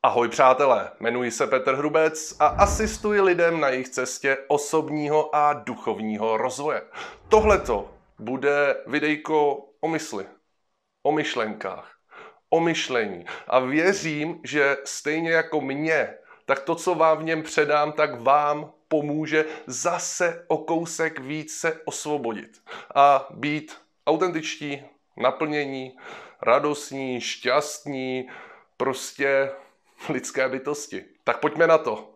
Ahoj přátelé, jmenuji se Petr Hrubec a asistuji lidem na jejich cestě osobního a duchovního rozvoje. Tohleto bude videjko o mysli, o myšlenkách, o myšlení. A věřím, že stejně jako mě, tak to, co vám v něm předám, tak vám pomůže zase o kousek víc se osvobodit a být autentičtí, naplnění, radostní, šťastní, prostě lidské bytosti. Tak pojďme na to.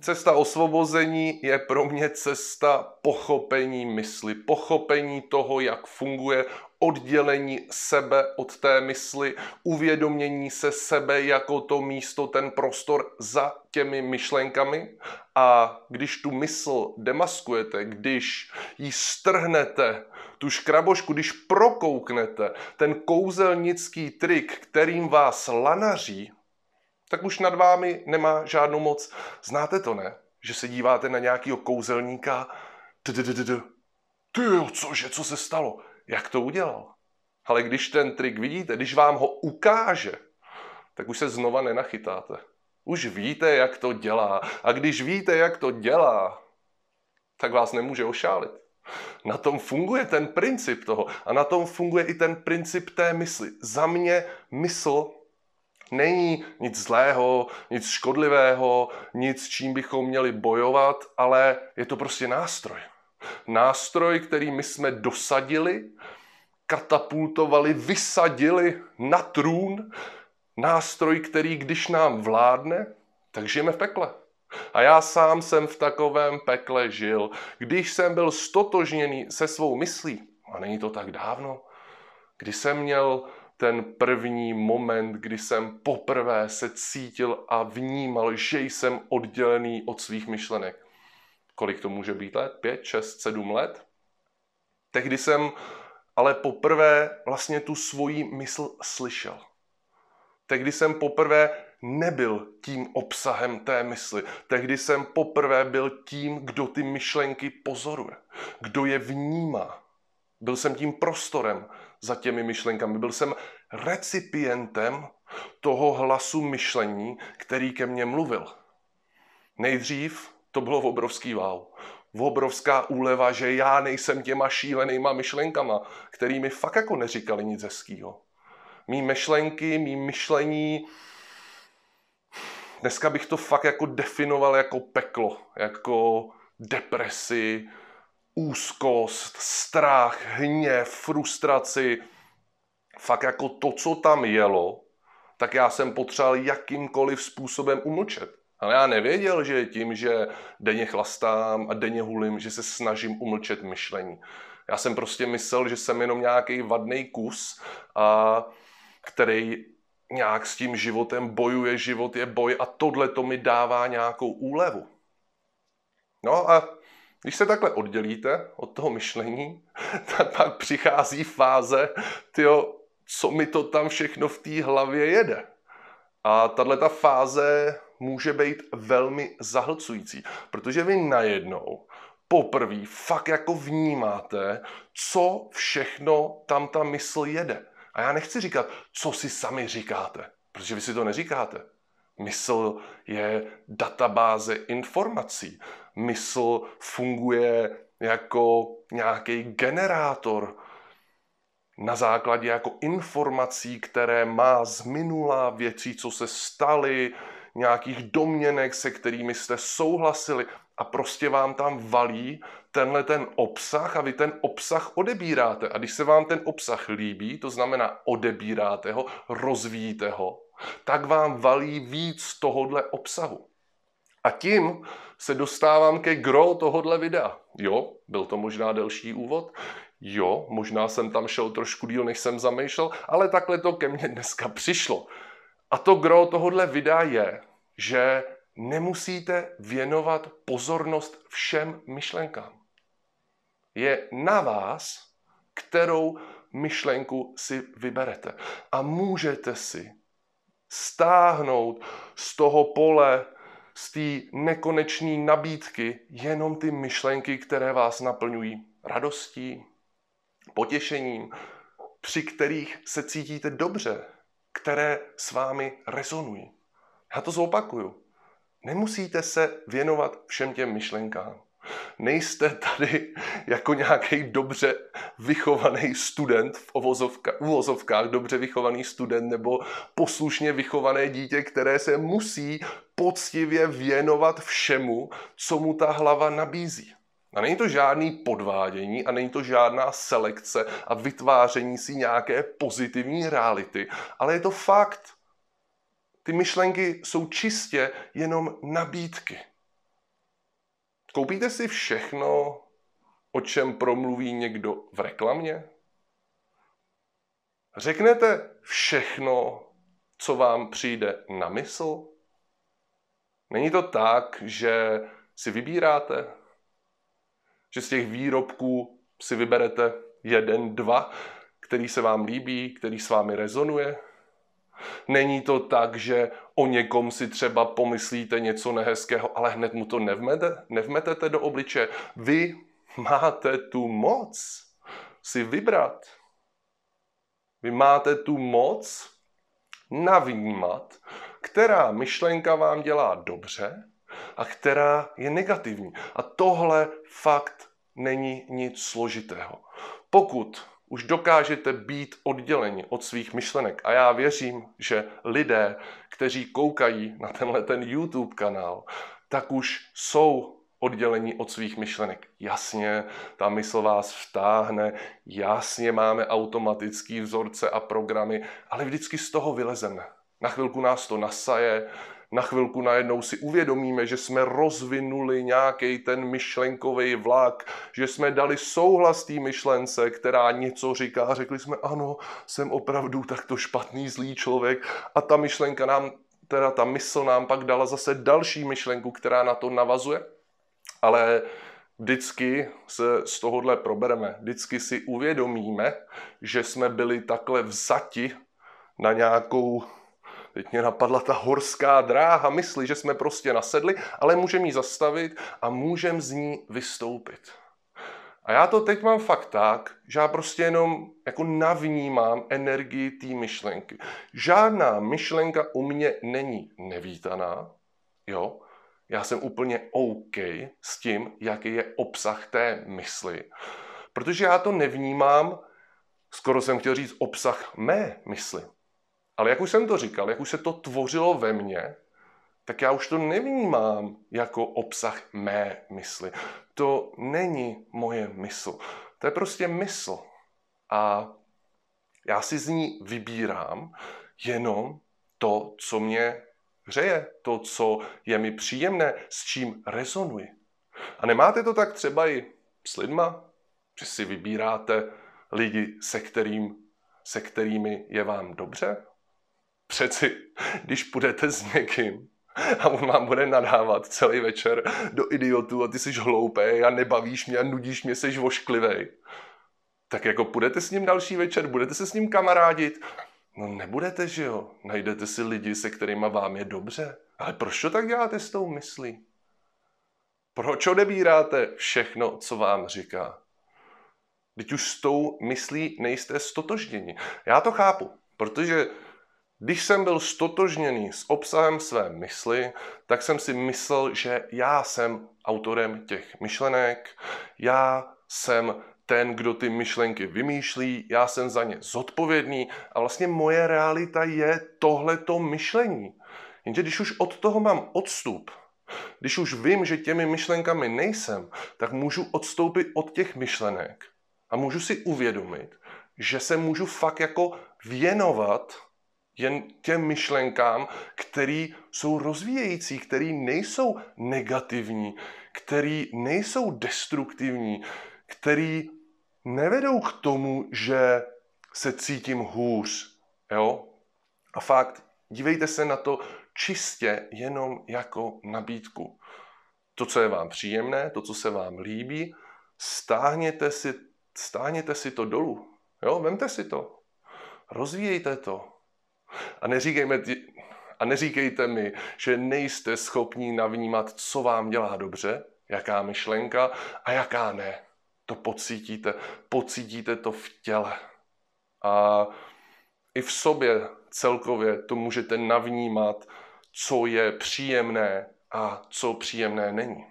Cesta osvobození je pro mě cesta pochopení mysli, pochopení toho, jak funguje, oddělení sebe od té mysli, uvědomění se sebe jako to místo, ten prostor za těmi myšlenkami. A když tu mysl demaskujete, když ji strhnete, tu škrabošku, když prokouknete ten kouzelnický trik, kterým vás lanaří, tak už nad vámi nemá žádnou moc. Znáte to, ne? Že se díváte na nějakýho kouzelníka. Tyjo, cože, co se stalo? Jak to udělal? Ale když ten trik vidíte, když vám ho ukáže, tak už se znova nenachytáte. Už víte, jak to dělá. A když víte, jak to dělá, tak vás nemůže ošálit. Na tom funguje ten princip toho. A na tom funguje i ten princip té mysli. Za mě mysl není nic zlého, nic škodlivého, nic, čím bychom měli bojovat, ale je to prostě nástroj. Nástroj, který my jsme dosadili, katapultovali, vysadili na trůn. Nástroj, který když nám vládne, tak žijeme v pekle. A já sám jsem v takovém pekle žil. Když jsem byl stotožněný se svou myslí, a není to tak dávno, když jsem měl ten první moment, kdy jsem poprvé se cítil a vnímal, že jsem oddělený od svých myšlenek. Kolik to může být let? 5, 6, 7 let? Tehdy jsem ale poprvé vlastně tu svoji mysl slyšel. Tehdy jsem poprvé nebyl tím obsahem té mysli. Tehdy jsem poprvé byl tím, kdo ty myšlenky pozoruje, kdo je vnímá. Byl jsem tím prostorem za těmi myšlenkami. Byl jsem recipientem toho hlasu myšlení, který ke mně mluvil. Nejdřív to bylo obrovský wow. Obrovská úleva, že já nejsem těma šílenýma myšlenkama, který mi fakt jako neříkali nic hezkýho. Mí myšlenky, mí myšlení, dneska bych to fakt jako definoval jako peklo, jako depresi, úzkost, strach, hněv, frustraci. Fakt jako to, co tam jelo, tak já jsem potřeboval jakýmkoliv způsobem umlčet. Ale já nevěděl, že tím, že denně chlastám a denně hulím, že se snažím umlčet myšlení. Já jsem prostě myslel, že jsem jenom nějaký vadný kus, který nějak s tím životem bojuje, život je boj a tohle to mi dává nějakou úlevu. No a když se takhle oddělíte od toho myšlení, tak pak přichází fáze, co mi to tam všechno v té hlavě jede. A tato fáze může být velmi zahlcující, protože vy najednou poprvé fakt jako vnímáte, co všechno tam ta mysl jede. A já nechci říkat, co si sami říkáte, protože vy si to neříkáte. Mysl je databáze informací. Mysl funguje jako nějaký generátor na základě jako informací, které má z minula, věcí, co se staly, nějakých domněnek, se kterými jste souhlasili a prostě vám tam valí tenhle ten obsah a vy ten obsah odebíráte. A když se vám ten obsah líbí, to znamená odebíráte ho, rozvíjíte ho, tak vám valí víc tohodle obsahu. A tím se dostávám ke gro tohodle videa. Jo, byl to možná delší úvod. Jo, možná jsem tam šel trošku díl, než jsem zamýšlel, ale takhle to ke mně dneska přišlo. A to gro tohodle videa je, že nemusíte věnovat pozornost všem myšlenkám. Je na vás, kterou myšlenku si vyberete. A můžete si stáhnout z toho pole, z té nekonečné nabídky jenom ty myšlenky, které vás naplňují radostí, potěšením, při kterých se cítíte dobře, které s vámi rezonují. Já to zopakuju. Nemusíte se věnovat všem těm myšlenkám. Nejste tady jako nějaký dobře vychovaný student, v uvozovkách dobře vychovaný student nebo poslušně vychované dítě, které se musí poctivě věnovat všemu, co mu ta hlava nabízí. A není to žádný podvádění a není to žádná selekce a vytváření si nějaké pozitivní reality, ale je to fakt. Ty myšlenky jsou čistě jenom nabídky. Koupíte si všechno, o čem promluví někdo v reklamě? Řeknete všechno, co vám přijde na mysl? Není to tak, že si vybíráte? Že z těch výrobků si vyberete 1, 2, který se vám líbí, který s vámi rezonuje? Není to tak, že o někom si třeba pomyslíte něco nehezkého, ale hned mu to nevmetete do obličeje. Vy máte tu moc si vybrat. Vy máte tu moc navnímat, která myšlenka vám dělá dobře a která je negativní. A tohle fakt není nic složitého. Pokud už dokážete být odděleni od svých myšlenek, a já věřím, že lidé, kteří koukají na ten YouTube kanál, tak už jsou oddělení od svých myšlenek. Jasně, ta mysl vás vtáhne, jasně máme automatický vzorce a programy, ale vždycky z toho vylezeme. Na chvilku nás to nasaje, na chvilku najednou si uvědomíme, že jsme rozvinuli nějaký ten myšlenkový vlak, že jsme dali souhlas té myšlence, která něco říká. Řekli jsme, ano, jsem opravdu takto špatný, zlý člověk. A ta myšlenka nám, teda ta mysl nám pak dala zase další myšlenku, která na to navazuje. Ale vždycky se z tohohle probereme. Vždycky si uvědomíme, že jsme byli takhle vzati na nějakou... Teď mě napadla ta horská dráha mysli, že jsme prostě nasedli, ale můžeme ji zastavit a můžeme z ní vystoupit. A já to teď mám fakt tak, že já prostě jenom jako navnímám energii té myšlenky. Žádná myšlenka u mě není nevítaná, jo. Já jsem úplně OK s tím, jaký je obsah té mysli. Protože já to nevnímám, skoro jsem chtěl říct obsah mé mysli. Ale jak už jsem to říkal, jak už se to tvořilo ve mně, tak já už to nevnímám jako obsah mé mysli. To není moje mysl. To je prostě mysl. A já si z ní vybírám jenom to, co mě hřeje, to, co je mi příjemné, s čím rezonuji. A nemáte to tak třeba i s lidma? Že si vybíráte lidi, se kterými je vám dobře? Přeci, když půjdete s někým a on vám bude nadávat celý večer do idiotů a ty jsi hloupej a nebavíš mě a nudíš mě, jsi vošklivej, tak jako půjdete s ním další večer, budete se s ním kamarádit? No nebudete, že jo? Najdete si lidi, se kterými vám je dobře. Ale proč to tak děláte s tou myslí? Proč odebíráte všechno, co vám říká? Teď už s tou myslí nejste stotožněni. Já to chápu, protože když jsem byl stotožněný s obsahem své mysli, tak jsem si myslel, že já jsem autorem těch myšlenek, já jsem ten, kdo ty myšlenky vymýšlí, já jsem za ně zodpovědný a vlastně moje realita je tohleto myšlení. Jenže když už od toho mám odstup, když už vím, že těmi myšlenkami nejsem, tak můžu odstoupit od těch myšlenek a můžu si uvědomit, že se můžu fakt jako věnovat jen těm myšlenkám, které jsou rozvíjející, které nejsou negativní, které nejsou destruktivní, které nevedou k tomu, že se cítím hůř. Jo? A fakt, dívejte se na to čistě jenom jako nabídku. To, co je vám příjemné, to, co se vám líbí, stáhněte si to dolů. Jo? Vemte si to. Rozvíjejte to. A neříkejte mi, že nejste schopní navnímat, co vám dělá dobře, jaká myšlenka a jaká ne. To pocítíte to v těle. A i v sobě celkově to můžete navnímat, co je příjemné a co příjemné není.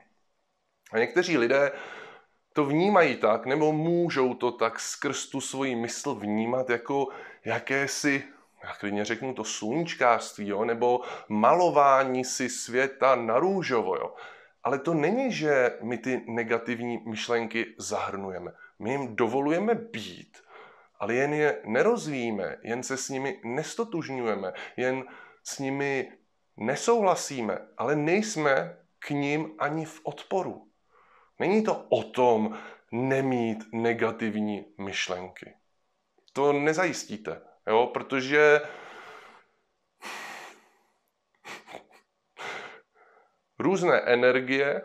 A někteří lidé to vnímají tak, nebo můžou to tak skrz tu svoji mysl vnímat jako jakési, já klidně řeknu to sluníčkářství, jo? Nebo malování si světa na růžovo. Jo? Ale to není, že my ty negativní myšlenky zahrnujeme. My jim dovolujeme být, ale jen je nerozvíjíme, jen se s nimi nestotožňujeme, jen s nimi nesouhlasíme, ale nejsme k nim ani v odporu. Není to o tom nemít negativní myšlenky. To nezajistíte, jo? Protože různé energie,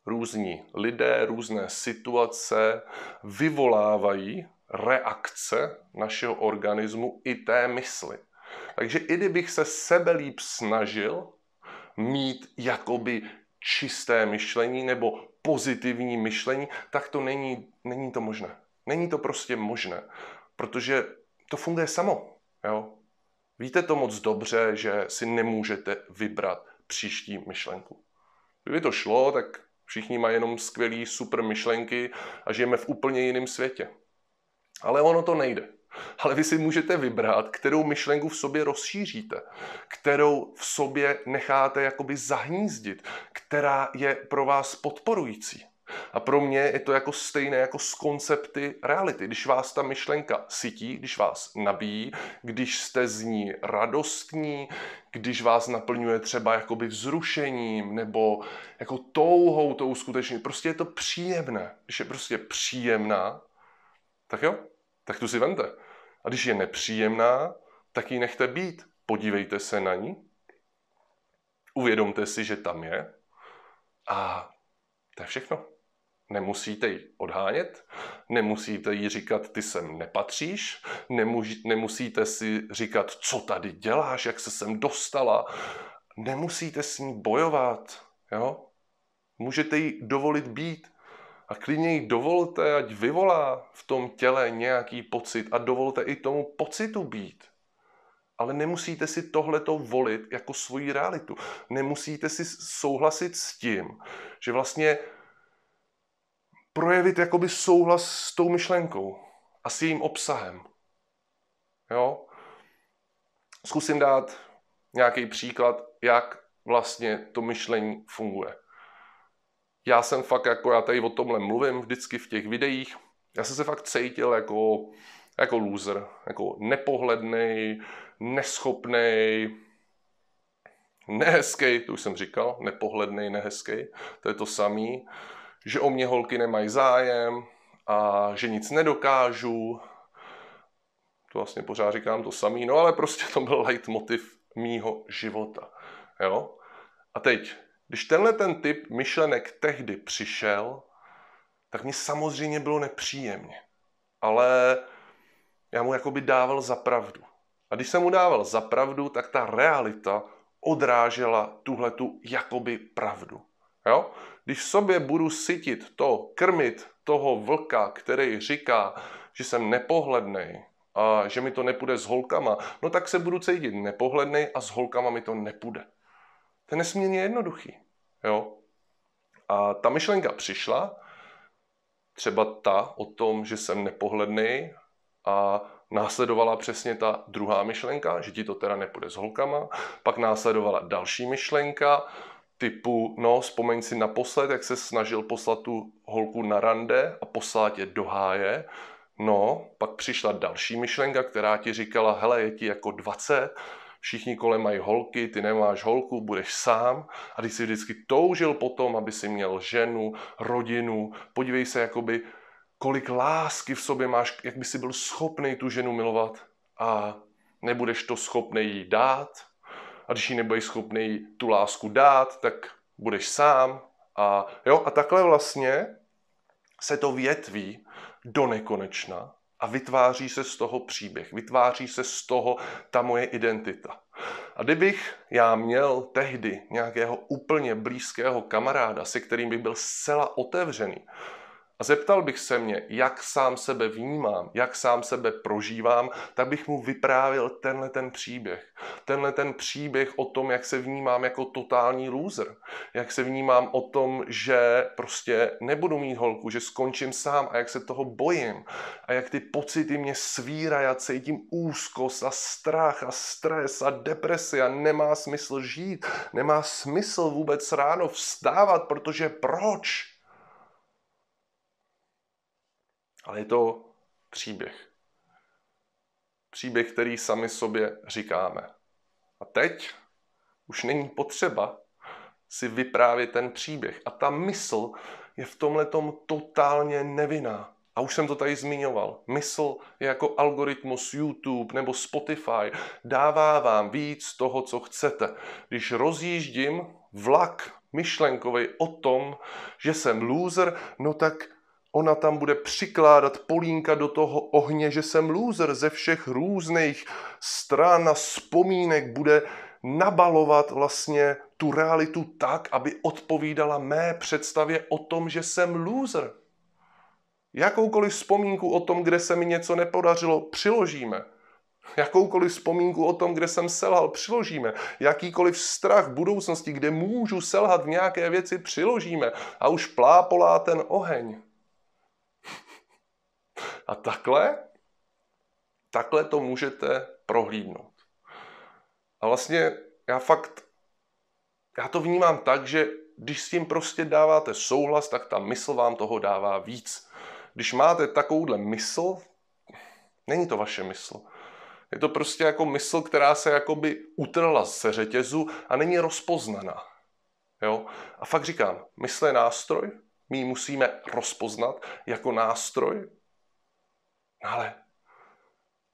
různí lidé, různé situace vyvolávají reakce našeho organismu i té mysli. Takže i kdybych se sebelíp snažil mít jakoby čisté myšlení nebo pozitivní myšlení, tak to není to možné. Není to prostě možné, protože to funguje samo. Jo? Víte to moc dobře, že si nemůžete vybrat příští myšlenku. Kdyby to šlo, tak všichni mají jenom skvělý super myšlenky a žijeme v úplně jiném světě. Ale ono to nejde. Ale vy si můžete vybrat, kterou myšlenku v sobě rozšíříte, kterou v sobě necháte jakoby zahnízdit, která je pro vás podporující. A pro mě je to jako stejné jako s koncepty reality. Když vás ta myšlenka sytí, když vás nabíjí, když jste z ní radostní, když vás naplňuje třeba jakoby vzrušením nebo jako touhou to uskutečnit. Prostě je to příjemné. Když je prostě příjemná, tak jo, tak tu si vemte. A když je nepříjemná, tak ji nechte být. Podívejte se na ní, uvědomte si, že tam je a to je všechno. Nemusíte ji odhánět, nemusíte jí říkat, ty sem nepatříš, nemusíte si říkat, co tady děláš, jak se sem dostala. Nemusíte s ní bojovat. Jo? Můžete jí dovolit být. A klidně jí dovolte, ať vyvolá v tom těle nějaký pocit a dovolte i tomu pocitu být. Ale nemusíte si tohleto volit jako svoji realitu. Nemusíte si souhlasit s tím, že vlastně projevit jakoby souhlas s tou myšlenkou a s jejím obsahem. Jo? Zkusím dát nějaký příklad, jak vlastně to myšlení funguje. Já jsem fakt, já tady o tomhle mluvím vždycky v těch videích, já jsem se fakt cítil jako loser, jako nepohlednej, neschopnej, nehezkej, to už jsem říkal, nepohlednej, nehezkej, to je to samý, že o mě holky nemají zájem a že nic nedokážu, to vlastně pořád říkám to samý, no ale prostě to byl leitmotiv mýho života, jo. A teď, když ten typ myšlenek tehdy přišel, tak mě samozřejmě bylo nepříjemně. Ale já mu jakoby dával za pravdu. A když jsem mu dával za pravdu, tak ta realita odrážela tuhletu jakoby pravdu. Jo? Když v sobě budu sytit krmit toho vlka, který říká, že jsem nepohlednej a že mi to nepůjde s holkama, no tak se budu cítit nepohlednej a s holkama mi to nepůjde. To je nesmírně jednoduchý. Jo? A ta myšlenka přišla, třeba ta o tom, že jsem nepohlednej a následovala přesně ta druhá myšlenka, že ti to teda nepůjde s holkama, pak následovala další myšlenka typu, vzpomeň si naposled, jak se snažil poslat tu holku na rande a poslat je do háje, pak přišla další myšlenka, která ti říkala, hele, je ti jako 20, všichni kolem mají holky, ty nemáš holku, budeš sám. A když jsi vždycky toužil potom, aby si měl ženu, rodinu, podívej se, jakoby, kolik lásky v sobě máš, jak by si byl schopný tu ženu milovat a nebudeš to schopný jí dát. A když jí nebudeš schopný tu lásku dát, tak budeš sám. A takhle vlastně se to větví do nekonečna. A vytváří se z toho příběh, vytváří se z toho ta moje identita. A kdybych já měl tehdy nějakého úplně blízkého kamaráda, se kterým bych byl zcela otevřený, a zeptal bych se mě, jak sám sebe vnímám, jak sám sebe prožívám, tak bych mu vyprávěl tenhle ten příběh. Tenhle ten příběh o tom, jak se vnímám jako totální loser. Jak se vnímám o tom, že prostě nebudu mít holku, že skončím sám a jak se toho bojím. A jak ty pocity mě svírají a cítím úzkost a strach a stres a depresi a nemá smysl žít. Nemá smysl vůbec ráno vstávat, protože proč? Ale je to příběh. Příběh, který sami sobě říkáme. A teď už není potřeba si vyprávět ten příběh. A ta mysl je v tomhletom totálně nevinná. A už jsem to tady zmiňoval. Mysl je jako algoritmus YouTube nebo Spotify. Dává vám víc toho, co chcete. Když rozjíždím vlak myšlenkový o tom, že jsem loser, no tak ona tam bude přikládat polínka do toho ohně, že jsem loser ze všech různých stran a vzpomínek, bude nabalovat vlastně tu realitu tak, aby odpovídala mé představě o tom, že jsem loser. Jakoukoliv vzpomínku o tom, kde se mi něco nepodařilo, přiložíme. Jakoukoliv vzpomínku o tom, kde jsem selhal, přiložíme. Jakýkoliv strach v budoucnosti, kde můžu selhat v nějaké věci, přiložíme. A už plápolá ten oheň. A takhle to můžete prohlídnout. A vlastně já to vnímám tak, že když s tím prostě dáváte souhlas, tak ta mysl vám toho dává víc. Když máte takovouhle mysl, není to vaše mysl. Je to prostě jako mysl, která se jakoby utrhla ze řetězu a není rozpoznaná. Jo? A fakt říkám, mysl je nástroj, my ji musíme rozpoznat jako nástroj, ale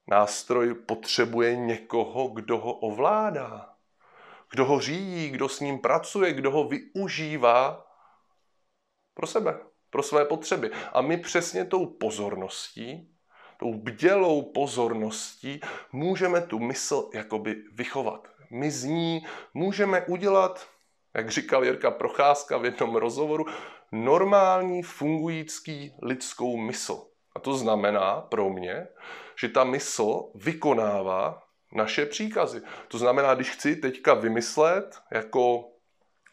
nástroj potřebuje někoho, kdo ho ovládá, kdo ho řídí, kdo s ním pracuje, kdo ho využívá pro sebe, pro své potřeby. A my přesně tou pozorností, tou bdělou pozorností můžeme tu mysl jakoby vychovat. My z ní můžeme udělat, jak říkal Jirka Procházka v jednom rozhovoru, normální fungující lidskou mysl. A to znamená pro mě, že ta mysl vykonává naše příkazy. To znamená, když chci teďka vymyslet, jako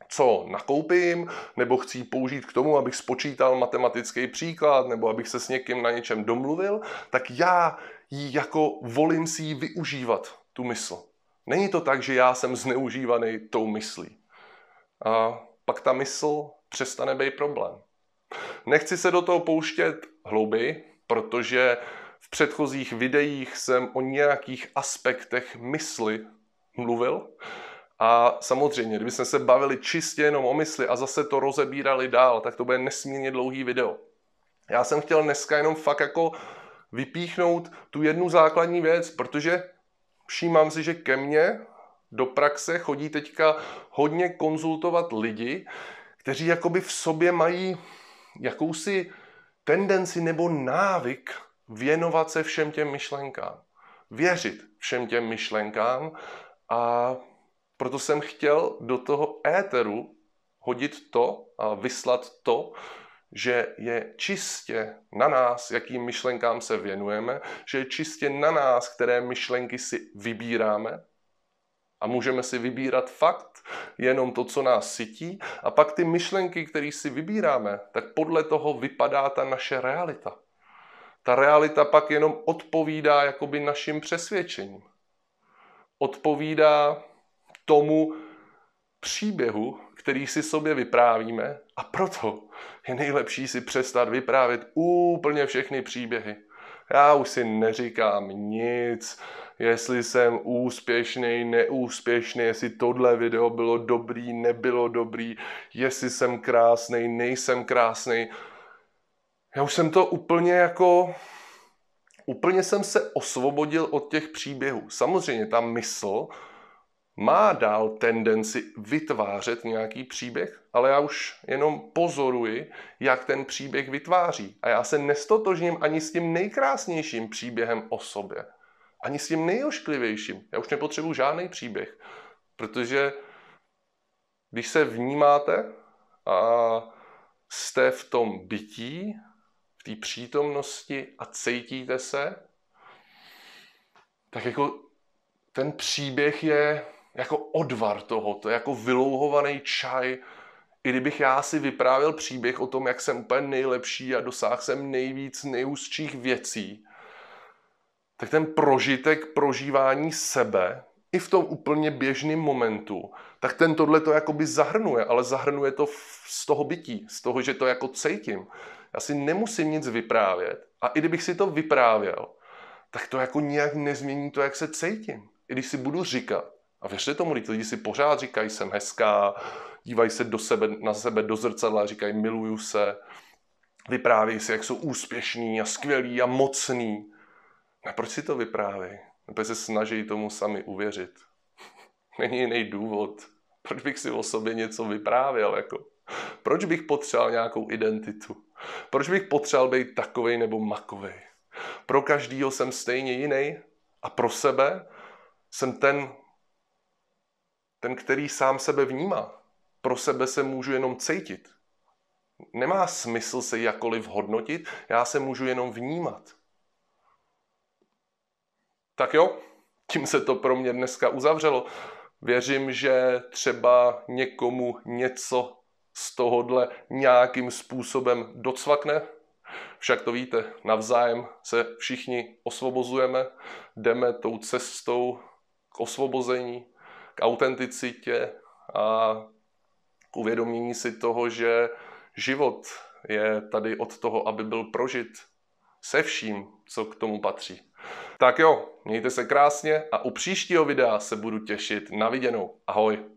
co nakoupím, nebo chci použít k tomu, abych spočítal matematický příklad, nebo abych se s někým na něčem domluvil, tak já ji jako volím si ji využívat, tu mysl. Není to tak, že já jsem zneužívaný tou myslí. A pak ta mysl přestane být problém. Nechci se do toho pouštět hlouběji, protože v předchozích videích jsem o nějakých aspektech mysli mluvil. A samozřejmě, kdybychom se bavili čistě jenom o mysli a zase to rozebírali dál, tak to bude nesmírně dlouhý video. Já jsem chtěl dneska jenom fakt jako vypíchnout tu jednu základní věc, protože všímám si, že ke mně do praxe chodí teďka hodně konzultovat lidi, kteří jakoby v sobě mají jakousi tendenci nebo návyk věnovat se všem těm myšlenkám. Věřit všem těm myšlenkám a proto jsem chtěl do toho éteru hodit to a vyslat to, že je čistě na nás, jakým myšlenkám se věnujeme, že je čistě na nás, které myšlenky si vybíráme a můžeme si vybírat fakt jenom to, co nás sytí a pak ty myšlenky, které si vybíráme, tak podle toho vypadá ta naše realita. Ta realita pak jenom odpovídá jakoby našim přesvědčením. Odpovídá tomu příběhu, který si sobě vyprávíme a proto je nejlepší si přestat vyprávět úplně všechny příběhy. Já už si neříkám nic, jestli jsem úspěšný, neúspěšný, jestli tohle video bylo dobrý, nebylo dobrý, jestli jsem krásný, nejsem krásný. Já už jsem to úplně jsem se osvobodil od těch příběhů. Samozřejmě ta mysl má dál tendenci vytvářet nějaký příběh, ale já už jenom pozoruji, jak ten příběh vytváří. A já se nestotožním ani s tím nejkrásnějším příběhem o sobě. Ani s tím nejošklivějším. Já už nepotřebuji žádný příběh. Protože když se vnímáte a jste v tom bytí té přítomnosti a cítíte se, tak jako ten příběh je jako odvar toho, to je jako vylouhovaný čaj. I kdybych já si vyprávěl příběh o tom, jak jsem úplně nejlepší a dosáhl jsem nejvíc, nejúzčích věcí, tak ten prožitek prožívání sebe i v tom úplně běžném momentu, tak ten tohle to jakoby zahrnuje, ale zahrnuje to z toho bytí, z toho, že to jako cítím. Já si nemusím nic vyprávět a i kdybych si to vyprávěl, tak to jako nijak nezmění to, jak se cítím. I když si budu říkat, a věřte tomu, lidi si pořád říkají, jsem hezká, dívají se na sebe do zrcadla a říkají, miluju se, vyprávějí si, jak jsou úspěšní a skvělí a mocní. A proč si to vyprávějí? Protože se snaží tomu sami uvěřit. Není jiný důvod. Proč bych si o sobě něco vyprávěl? Jako? Proč bych potřeboval nějakou identitu? Proč bych potřeboval být takovej nebo makovej? Pro každýho jsem stejně jiný a pro sebe jsem ten, který sám sebe vnímá. Pro sebe se můžu jenom cítit. Nemá smysl se jakkoliv hodnotit, já se můžu jenom vnímat. Tak jo, tím se to pro mě dneska uzavřelo. Věřím, že třeba někomu něco z tohohle nějakým způsobem docvakne. Však to víte, navzájem se všichni osvobozujeme, jdeme tou cestou k osvobození, k autenticitě a k uvědomění si toho, že život je tady od toho, aby byl prožit se vším, co k tomu patří. Tak jo, mějte se krásně a u příštího videa se budu těšit na viděnou. Ahoj!